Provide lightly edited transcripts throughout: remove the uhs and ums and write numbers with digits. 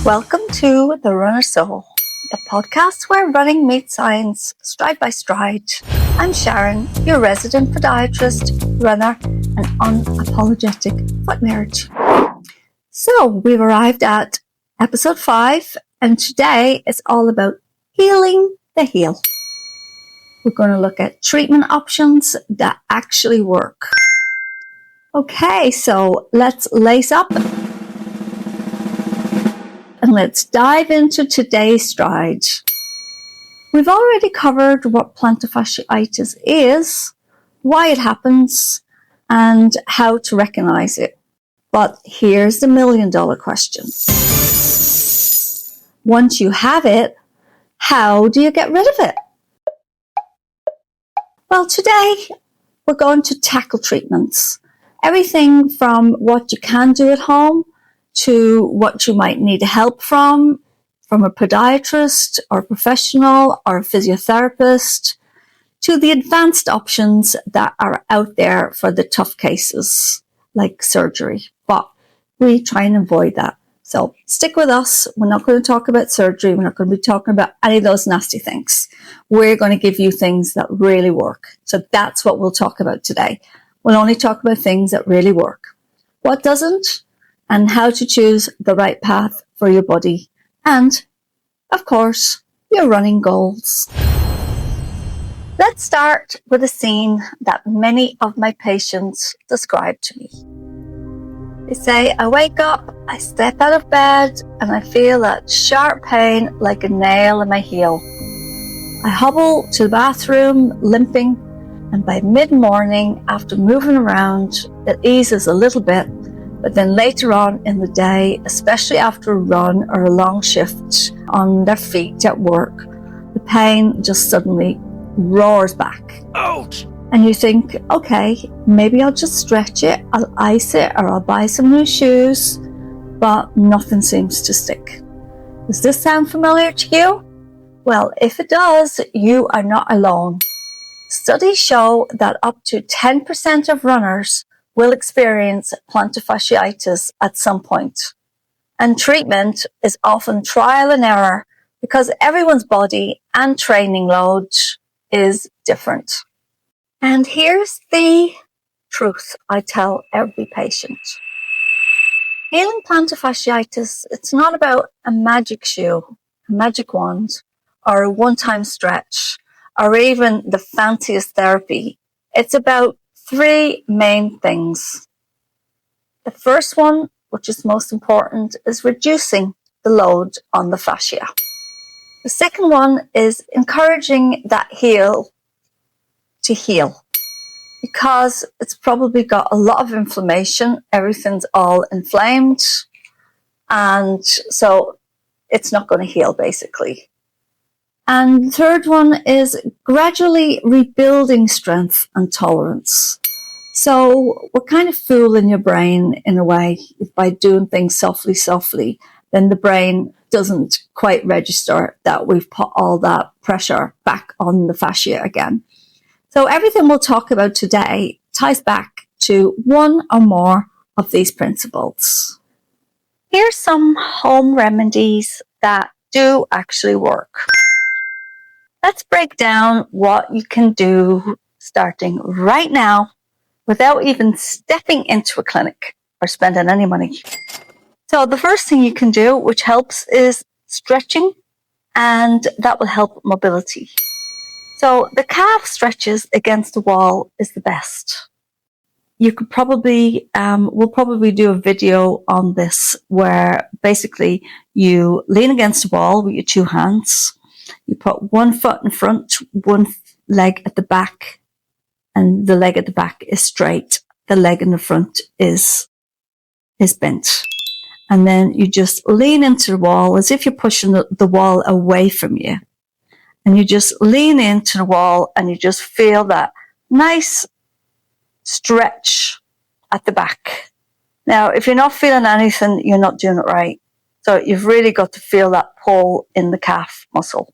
Welcome to The Runner Soul, the podcast where running meets science stride by stride. I'm Sharon, your resident podiatrist, runner, and unapologetic foot nerd. So we've arrived at episode 5, and today it's all about healing the heel. We're going to look at treatment options that actually work. Okay, so let's lace up and let's dive into today's stride. We've already covered what plantar fasciitis is, why it happens, and how to recognize it. But here's the million-dollar question. Once you have it, how do you get rid of it? Well, today we're going to tackle treatments. Everything from what you can do at home to what you might need help from a podiatrist or a professional or a physiotherapist, to the advanced options that are out there for the tough cases, like surgery. But we try and avoid that. So stick with us. We're not going to talk about surgery. We're not going to be talking about any of those nasty things. We're going to give you things that really work. So that's what we'll talk about today. We'll only talk about things that really work. What doesn't? And how to choose the right path for your body. And, of course, your running goals. Let's start with a scene that many of my patients describe to me. They say, I wake up, I step out of bed, and I feel that sharp pain like a nail in my heel. I hobble to the bathroom, limping, and by mid-morning, after moving around, it eases a little bit. But then later on in the day, especially after a run or a long shift on their feet at work, the pain just suddenly roars back. Ouch! And you think, okay, maybe I'll just stretch it, I'll ice it, or I'll buy some new shoes, but nothing seems to stick. Does this sound familiar to you? Well, if it does, you are not alone. Studies show that up to 10% of runners will experience plantar fasciitis at some point. And treatment is often trial and error because everyone's body and training load is different. And here's the truth I tell every patient. Healing plantar fasciitis, it's not about a magic shoe, a magic wand, or a one-time stretch, or even the fanciest therapy. It's about 3 main things. The first one, which is most important, is reducing the load on the fascia. The second one is encouraging that heel to heal, because it's probably got a lot of inflammation. Everything's all inflamed, and so it's not going to heal, basically. And the third one is gradually rebuilding strength and tolerance. So we're kind of fooling your brain in a way by doing things softly, then the brain doesn't quite register that we've put all that pressure back on the fascia again. So everything we'll talk about today ties back to one or more of these principles. Here's some home remedies that do actually work. Let's break down what you can do starting right now without even stepping into a clinic or spending any money. So the first thing you can do, which helps, is stretching, and that will help mobility. So the calf stretches against the wall is the best. You could probably, we'll probably do a video on this where basically you lean against the wall with your 2 hands. You put one foot in front, one leg at the back, and the leg at the back is straight. The leg in the front is bent. And then you just lean into the wall as if you're pushing the wall away from you. And you just lean into the wall and you just feel that nice stretch at the back. Now, if you're not feeling anything, you're not doing it right. So you've really got to feel that pull in the calf muscle.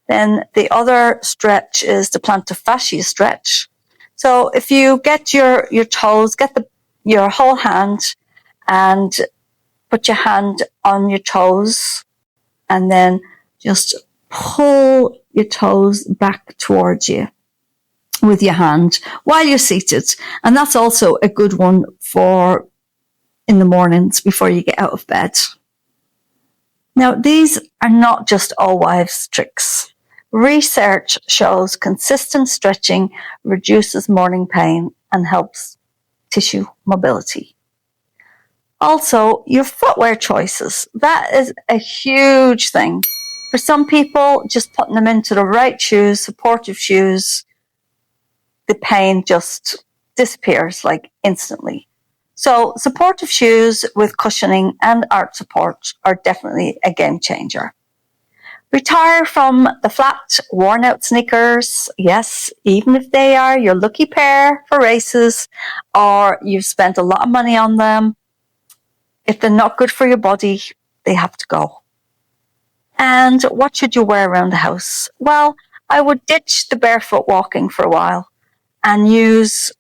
Then the other stretch is the plantar fascia stretch. So if you get your toes, your whole hand, and put your hand on your toes and then just pull your toes back towards you with your hand while you're seated. And that's also a good one for in the mornings before you get out of bed. Now, these are not just all wives' tricks. Research shows consistent stretching reduces morning pain and helps tissue mobility. Also, your footwear choices. That is a huge thing. For some people, just putting them into the right shoes, supportive shoes, the pain just disappears like instantly. So supportive shoes with cushioning and arch support are definitely a game changer. Retire from the flat, worn out sneakers. Yes, even if they are your lucky pair for races or you've spent a lot of money on them, if they're not good for your body, they have to go. And what should you wear around the house? Well, I would ditch the barefoot walking for a while and use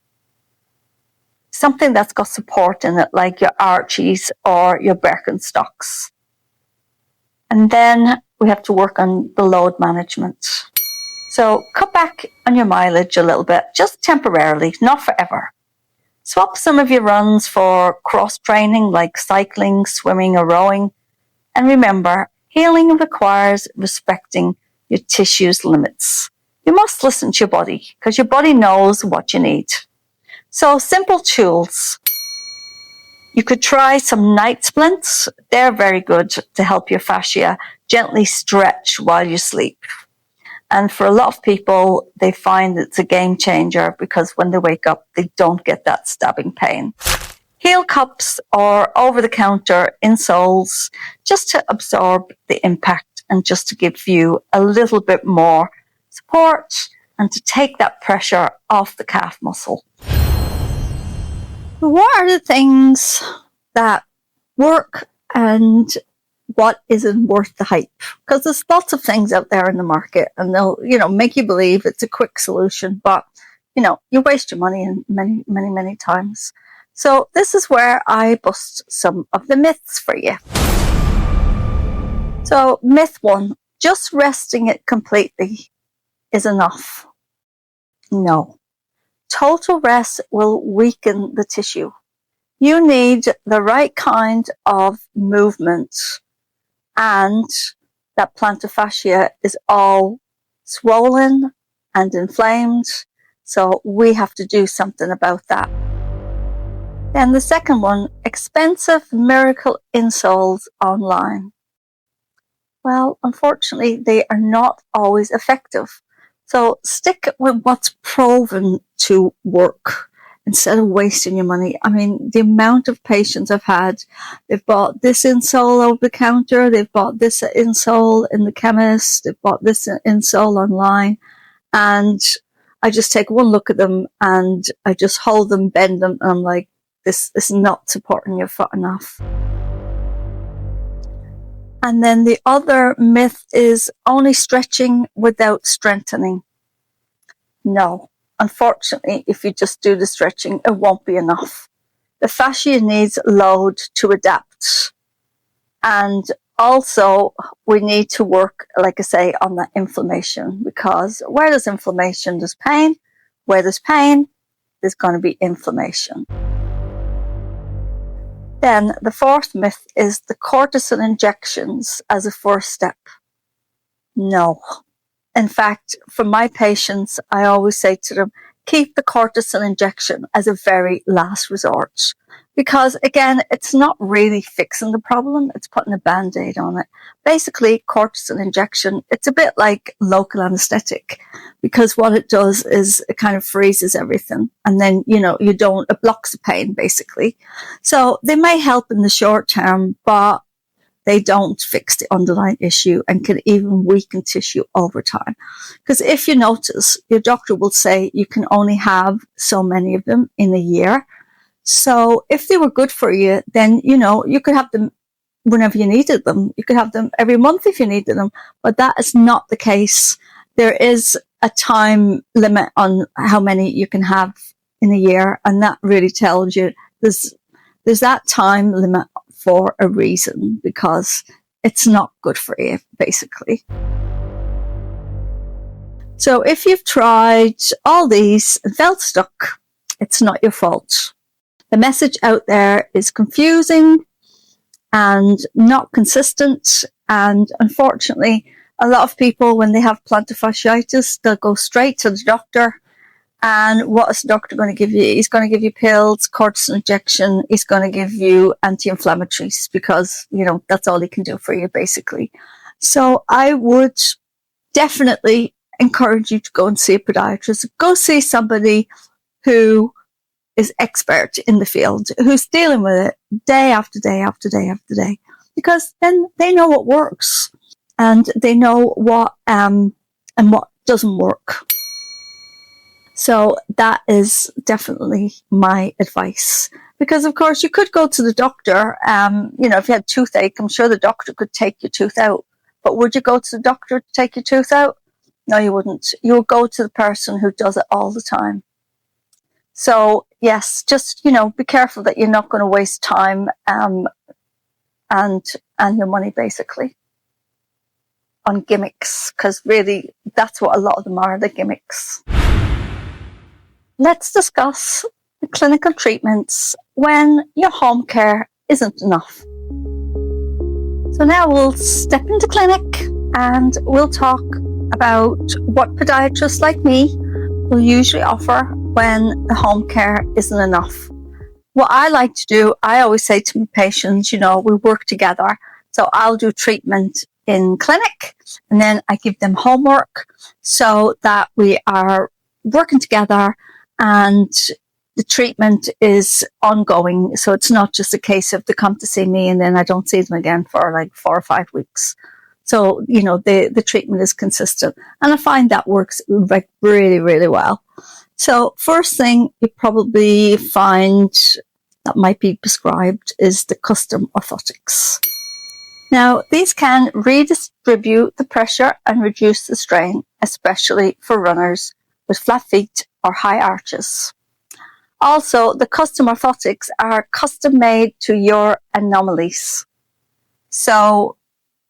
something that's got support in it, like your Archies or your Birkenstocks. And then we have to work on the load management. So cut back on your mileage a little bit, just temporarily, not forever. Swap some of your runs for cross training like cycling, swimming, or rowing. And remember, healing requires respecting your tissue's limits. You must listen to your body because your body knows what you need. So simple tools. You could try some night splints. They're very good to help your fascia gently stretch while you sleep. And for a lot of people, they find it's a game changer because when they wake up, they don't get that stabbing pain. Heel cups or over-the-counter insoles just to absorb the impact and just to give you a little bit more support and to take that pressure off the calf muscle. What are the things that work and what isn't worth the hype? Because there's lots of things out there in the market and they'll, make you believe it's a quick solution, but, you waste your money in many, many, many times. So this is where I bust some of the myths for you. So myth 1, just resting it completely is enough. No. Total rest will weaken the tissue. You need the right kind of movement, and that plantar fascia is all swollen and inflamed, so we have to do something about that. Then the second one, expensive miracle insoles online. Well, unfortunately, they are not always effective. So stick with what's proven to work instead of wasting your money. I mean, the amount of patients I've had, they've bought this insole over the counter, they've bought this insole in the chemist, they've bought this insole online, and I just take one look at them and I just hold them, bend them, and I'm like, this is not supporting your foot enough. And then the other myth is only stretching without strengthening. No, unfortunately, if you just do the stretching, it won't be enough. The fascia needs load to adapt. And also, we need to work, like I say, on that inflammation, because where there's inflammation, there's pain. Where there's pain, there's going to be inflammation. Then the fourth myth is the cortisone injections as a first step. No. In fact, for my patients, I always say to them, keep the cortisone injection as a very last resort. Because again, it's not really fixing the problem, it's putting a band-aid on it. Basically, cortisone injection, it's a bit like local anesthetic, because what it does is it kind of freezes everything. And then, it blocks the pain, basically. So they may help in the short term, but they don't fix the underlying issue and can even weaken tissue over time. Because if you notice, your doctor will say you can only have so many of them in a year. So if they were good for you, then, you could have them whenever you needed them. You could have them every month if you needed them. But that is not the case. There is a time limit on how many you can have in a year. And that really tells you there's that time limit for a reason, because it's not good for you, basically. So if you've tried all these and felt stuck, it's not your fault. The message out there is confusing and not consistent. And unfortunately, a lot of people, when they have plantar fasciitis, they'll go straight to the doctor. And what is the doctor going to give you? He's going to give you pills, cortisone injection. He's going to give you anti-inflammatories because, that's all he can do for you, basically. So I would definitely encourage you to go and see a podiatrist. Go see somebody who is expert in the field, who's dealing with it day after day after day after day, because then they know what works and they know what and what doesn't work. So that is definitely my advice. Because of course you could go to the doctor, if you had toothache, I'm sure the doctor could take your tooth out. But would you go to the doctor to take your tooth out? No, you wouldn't. You would go to the person who does it all the time. So yes, just, be careful that you're not going to waste time, and your money basically on gimmicks, because really that's what a lot of them are, the gimmicks. Let's discuss the clinical treatments when your home care isn't enough. So now we'll step into clinic and we'll talk about what podiatrists like me will usually offer when the home care isn't enough. What I like to do, I always say to my patients, we work together. So I'll do treatment in clinic and then I give them homework so that we are working together and the treatment is ongoing. So it's not just a case of they come to see me and then I don't see them again for like 4 or 5 weeks. So, the treatment is consistent. And I find that works like really, really well. So first thing you probably find that might be prescribed is the custom orthotics. Now, these can redistribute the pressure and reduce the strain, especially for runners with flat feet or high arches. Also, the custom orthotics are custom made to your anomalies. So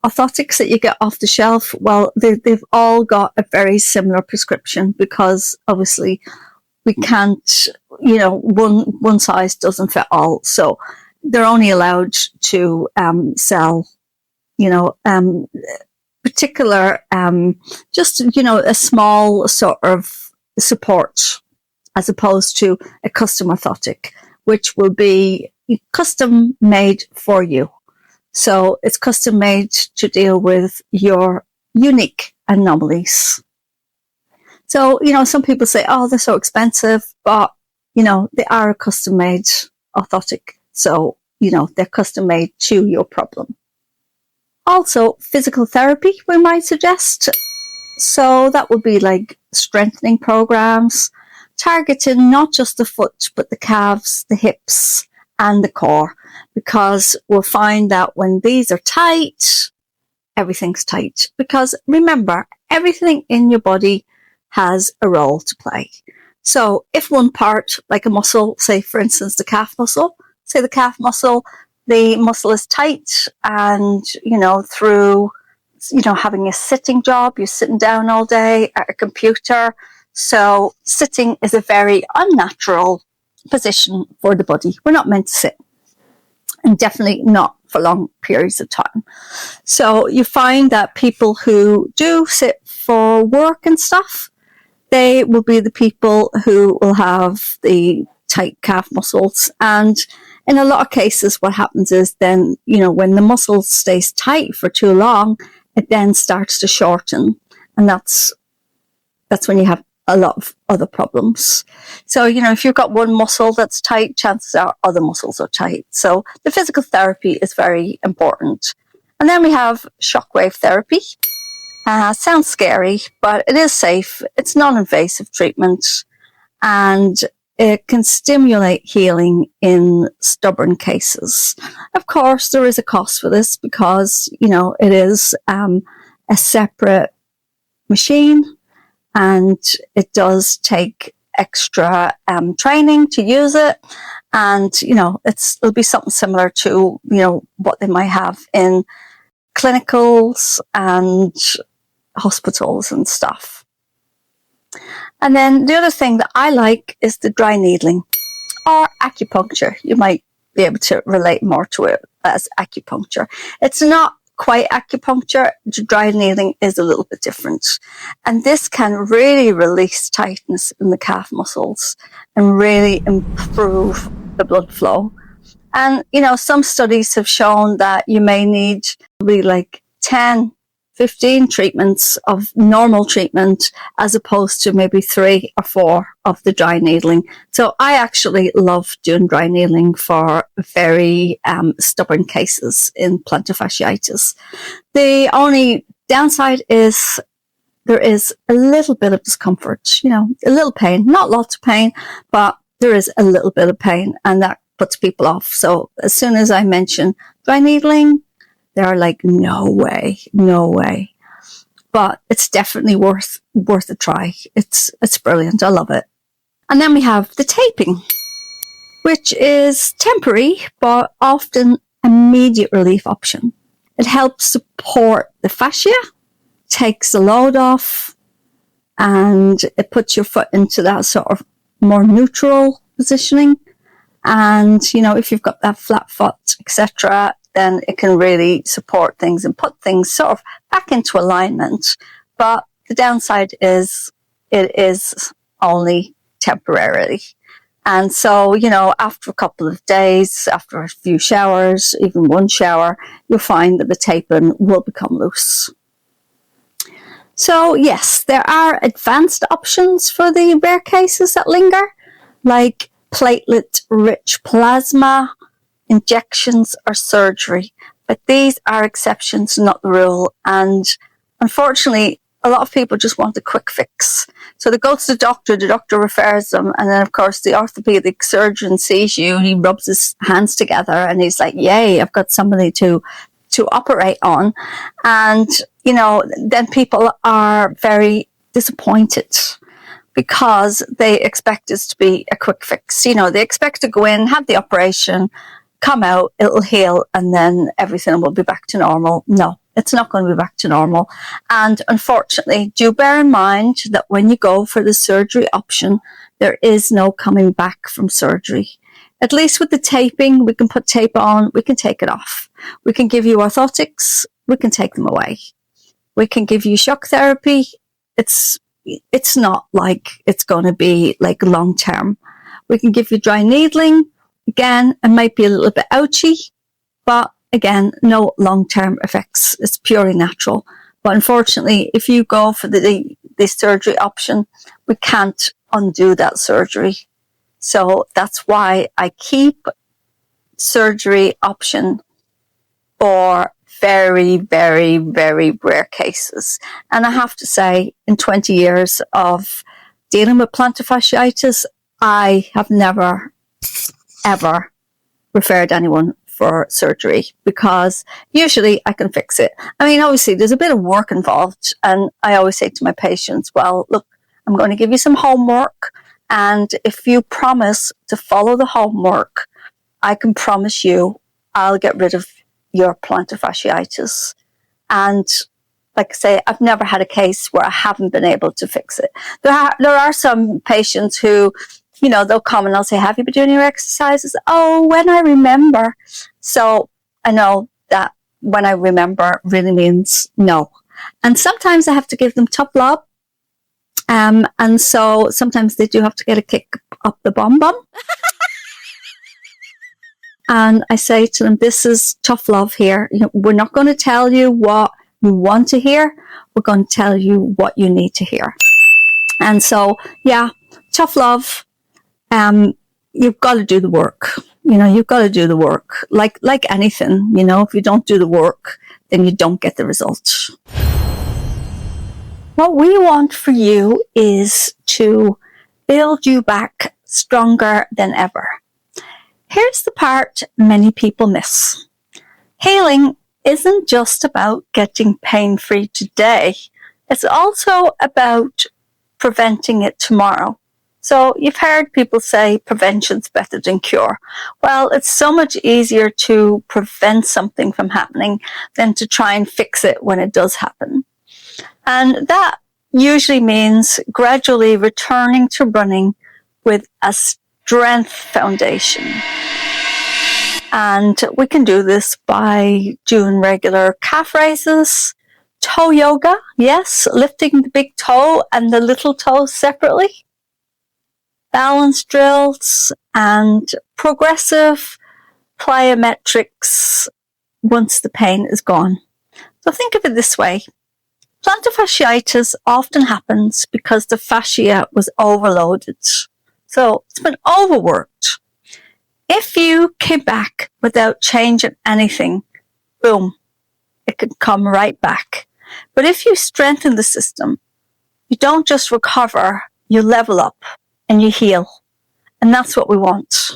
orthotics that you get off the shelf, well, they've all got a very similar prescription because obviously we can't, one size doesn't fit all. So they're only allowed to sell, particular, just, a small sort of support as opposed to a custom orthotic, which will be custom made for you. So it's custom made to deal with your unique anomalies. So, some people say, oh, they're so expensive, but, they are a custom made orthotic. So, they're custom made to your problem. Also, physical therapy, we might suggest. So that would be like strengthening programs, targeting not just the foot, but the calves, the hips, and the core, because we'll find that when these are tight, everything's tight. Because remember, everything in your body has a role to play. So if one part, like a muscle, say for instance the calf muscle, the muscle is tight and, through, having a sitting job, you're sitting down all day at a computer. So sitting is a very unnatural position for the body. We're not meant to sit, and definitely not for long periods of time. So you find that people who do sit for work and stuff, they will be the people who will have the tight calf muscles. And in a lot of cases, what happens is then, when the muscle stays tight for too long, it then starts to shorten. And that's when you have a lot of other problems. So, if you've got one muscle that's tight, chances are other muscles are tight. So the physical therapy is very important. And then we have shockwave therapy. Sounds scary, but it is safe. It's non-invasive treatment and it can stimulate healing in stubborn cases. Of course, there is a cost for this because, it is a separate machine. And it does take extra training to use it. And, it'll be something similar to, what they might have in clinicals and hospitals and stuff. And then the other thing that I like is the dry needling or acupuncture. You might be able to relate more to it as acupuncture. It's not quite acupuncture. Dry needling is a little bit different. And this can really release tightness in the calf muscles and really improve the blood flow. And, some studies have shown that you may need probably like 10, 15 treatments of normal treatment as opposed to maybe 3 or 4 of the dry needling. So I actually love doing dry needling for very stubborn cases in plantar fasciitis. The only downside is there is a little bit of discomfort, a little pain, not lots of pain, but there is a little bit of pain, and that puts people off. So as soon as I mention dry needling, they're like, no way. But it's definitely worth a try. It's brilliant. I love it. And then we have the taping, which is temporary, but often immediate relief option. It helps support the fascia, takes the load off, and it puts your foot into that sort of more neutral positioning. And, if you've got that flat foot, etc., then it can really support things and put things sort of back into alignment. But the downside is it is only temporarily. And so, after a couple of days, after a few showers, even one shower, you'll find that the taping will become loose. So yes, there are advanced options for the rare cases that linger, like platelet-rich plasma, injections, or surgery. But these are exceptions, not the rule. And unfortunately, a lot of people just want a quick fix. So they go to the doctor refers them, and then of course the orthopedic surgeon sees you, he rubs his hands together and he's like, yay, I've got somebody to operate on. And, then people are very disappointed because they expect this to be a quick fix. They expect to go in, have the operation, come out, it'll heal, and then everything will be back to normal. No, it's not going to be back to normal. And unfortunately, do bear in mind that when you go for the surgery option, there is no coming back from surgery. At least with the taping, we can put tape on, we can take it off. We can give you orthotics, we can take them away. We can give you shock therapy. It's not like it's going to be like long term. We can give you dry needling. Again, it might be a little bit ouchy, but again, no long-term effects. It's purely natural. But unfortunately, if you go for the surgery option, we can't undo that surgery. So that's why I keep surgery option for very, very, very rare cases. And I have to say, in 20 years of dealing with plantar fasciitis, I have never, ever referred anyone for surgery because usually I can fix it. I mean, obviously there's a bit of work involved, and I always say to my patients, well, look, I'm going to give you some homework, and if you promise to follow the homework, I can promise you I'll get rid of your plantar fasciitis. And like I say, I've never had a case where I haven't been able to fix it. There are some patients who, they'll come and they'll say, have you been doing your exercises? Oh, when I remember. So I know that when I remember really means no. And sometimes I have to give them tough love. And so sometimes they do have to get a kick up the bum. And I say to them, this is tough love here. We're not going to tell you what you want to hear. We're going to tell you what you need to hear. And so, yeah, tough love. You've got to do the work. You've got to do the work. Like anything, if you don't do the work, then you don't get the results. What we want for you is to build you back stronger than ever. Here's the part many people miss. Healing isn't just about getting pain-free today. It's also about preventing it tomorrow. So you've heard people say prevention's better than cure. Well, it's so much easier to prevent something from happening than to try and fix it when it does happen. And that usually means gradually returning to running with a strength foundation. And we can do this by doing regular calf raises, toe yoga, yes, lifting the big toe and the little toe separately, balance drills, and progressive plyometrics once the pain is gone. So think of it this way. Plantar fasciitis often happens because the fascia was overloaded. So it's been overworked. If you came back without changing anything, boom, it could come right back. But if you strengthen the system, you don't just recover, you level up and you heal. And that's what we want.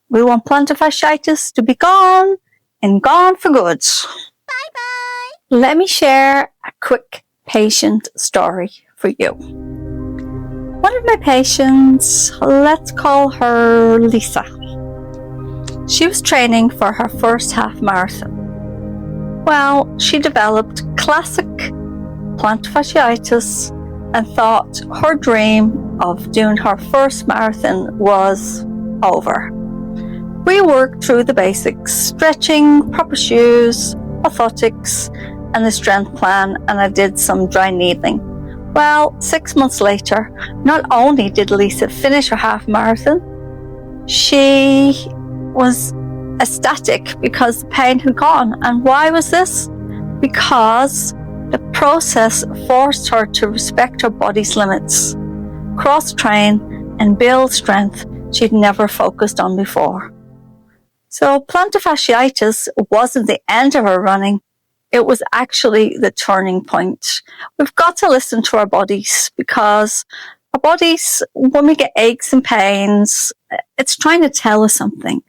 We want plantar fasciitis to be gone and gone for good. Bye-bye. Let me share a quick patient story for you. One of my patients, let's call her Lisa. She was training for her first half marathon. Well, she developed classic plantar fasciitis and thought her dream of doing her first marathon was over. We worked through the basics, stretching, proper shoes, orthotics, and the strength plan, and I did some dry needling. Well, 6 months later, not only did Lisa finish her half marathon, she was ecstatic because the pain had gone. And why was this? Because the process forced her to respect her body's limits, cross-train, and build strength she'd never focused on before. So plantar fasciitis wasn't the end of her running. It was actually the turning point. We've got to listen to our bodies, because our bodies, when we get aches and pains, it's trying to tell us something.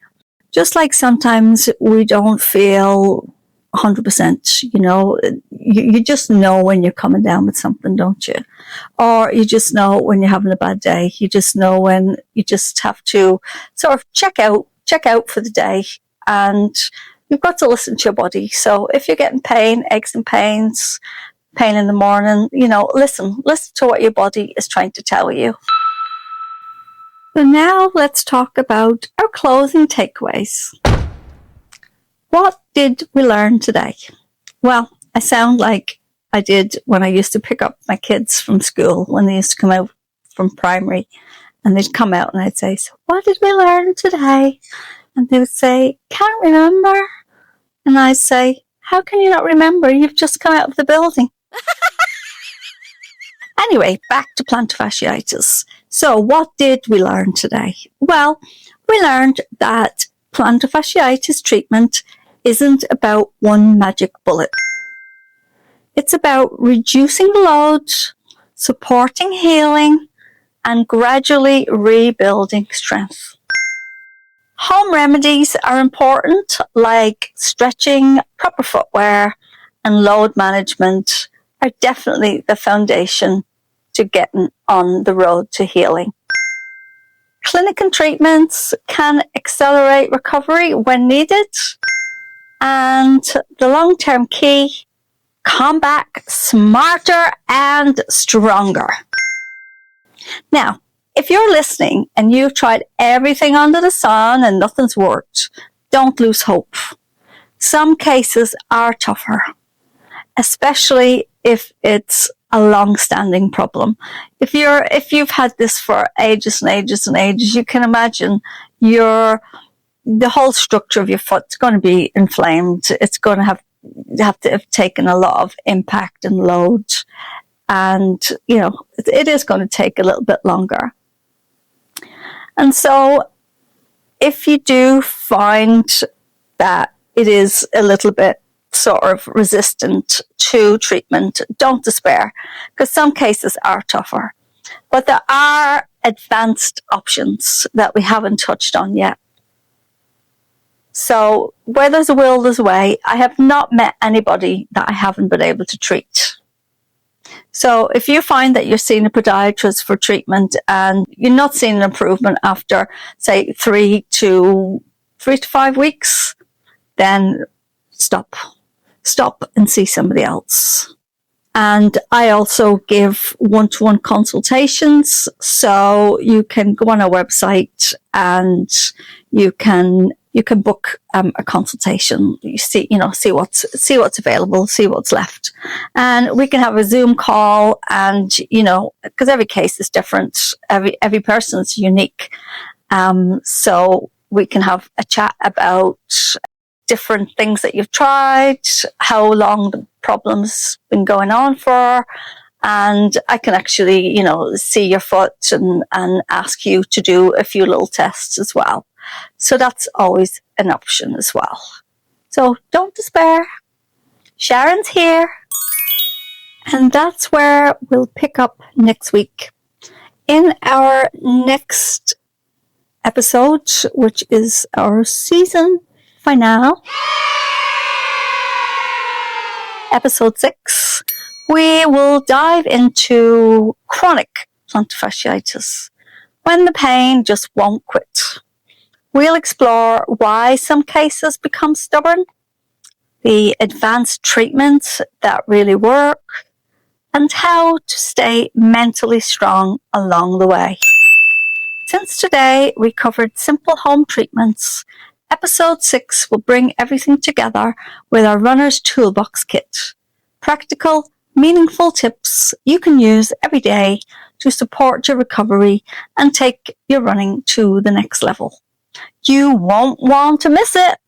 Just like sometimes we don't feel 100%, you just know when you're coming down with something, don't you? Or you just know when you're having a bad day. You just know when you just have to sort of check out for the day, and you've got to listen to your body. So if you're getting pain, aches and pains, pain in the morning, listen to what your body is trying to tell you. So now let's talk about our closing takeaways. What did we learn today? Well, I sound like I did when I used to pick up my kids from school, when they used to come out from primary, and they'd come out and I'd say, "So what did we learn today?" And they would say, "Can't remember." And I'd say, "How can you not remember? You've just come out of the building." Anyway, back to plantar fasciitis. So what did we learn today? Well, we learned that plantar fasciitis treatment isn't about one magic bullet. It's about reducing the load, supporting healing, and gradually rebuilding strength. Home remedies are important, like stretching, proper footwear, and load management are definitely the foundation to getting on the road to healing. Clinic and treatments can accelerate recovery when needed. And the long-term key, come back smarter and stronger. Now, if you're listening and you've tried everything under the sun and nothing's worked, don't lose hope. Some cases are tougher, especially if it's a long-standing problem. If you've had this for ages and ages and ages, you can imagine the whole structure of your foot's going to be inflamed. It's going to have to have taken a lot of impact and load, and it is going to take a little bit longer. And so if you do find that it is a little bit sort of resistant to treatment, don't despair, because some cases are tougher. But there are advanced options that we haven't touched on yet. So where there's a will, there's a way. I have not met anybody that I haven't been able to treat. So if you find that you're seeing a podiatrist for treatment and you're not seeing an improvement after, say, 3 to 5 weeks, then stop and see somebody else. And I also give one-to-one consultations, so you can go on our website and you can book a consultation. You see what's available, see what's left, and we can have a Zoom call. And because every case is different, every person's unique, so we can have a chat about different things that you've tried, how long the problem's been going on for, and I can actually, see your foot and ask you to do a few little tests as well. So that's always an option as well. So don't despair. Sharon's here. And that's where we'll pick up next week. In our next episode, which is our season finale, episode 6, we will dive into chronic plantar fasciitis, when the pain just won't quit. We'll explore why some cases become stubborn, the advanced treatments that really work, and how to stay mentally strong along the way. Since today we covered simple home treatments, episode 6 will bring everything together with our Runner's Toolbox Kit. Practical, meaningful tips you can use every day to support your recovery and take your running to the next level. You won't want to miss it.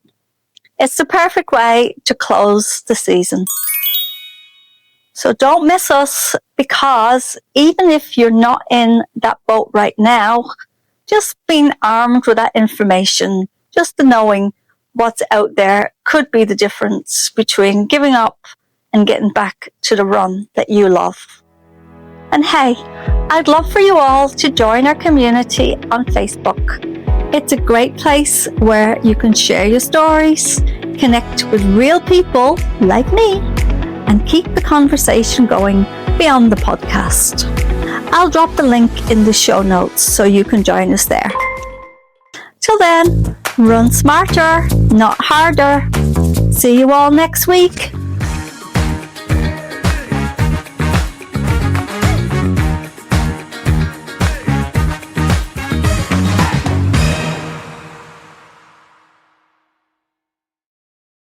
It's the perfect way to close the season. So don't miss us, because even if you're not in that boat right now, just being armed with that information, just the knowing what's out there, could be the difference between giving up and getting back to the run that you love. And hey, I'd love for you all to join our community on Facebook. It's a great place where you can share your stories, connect with real people like me, and keep the conversation going beyond the podcast. I'll drop the link in the show notes so you can join us there. Till then, run smarter, not harder. See you all next week.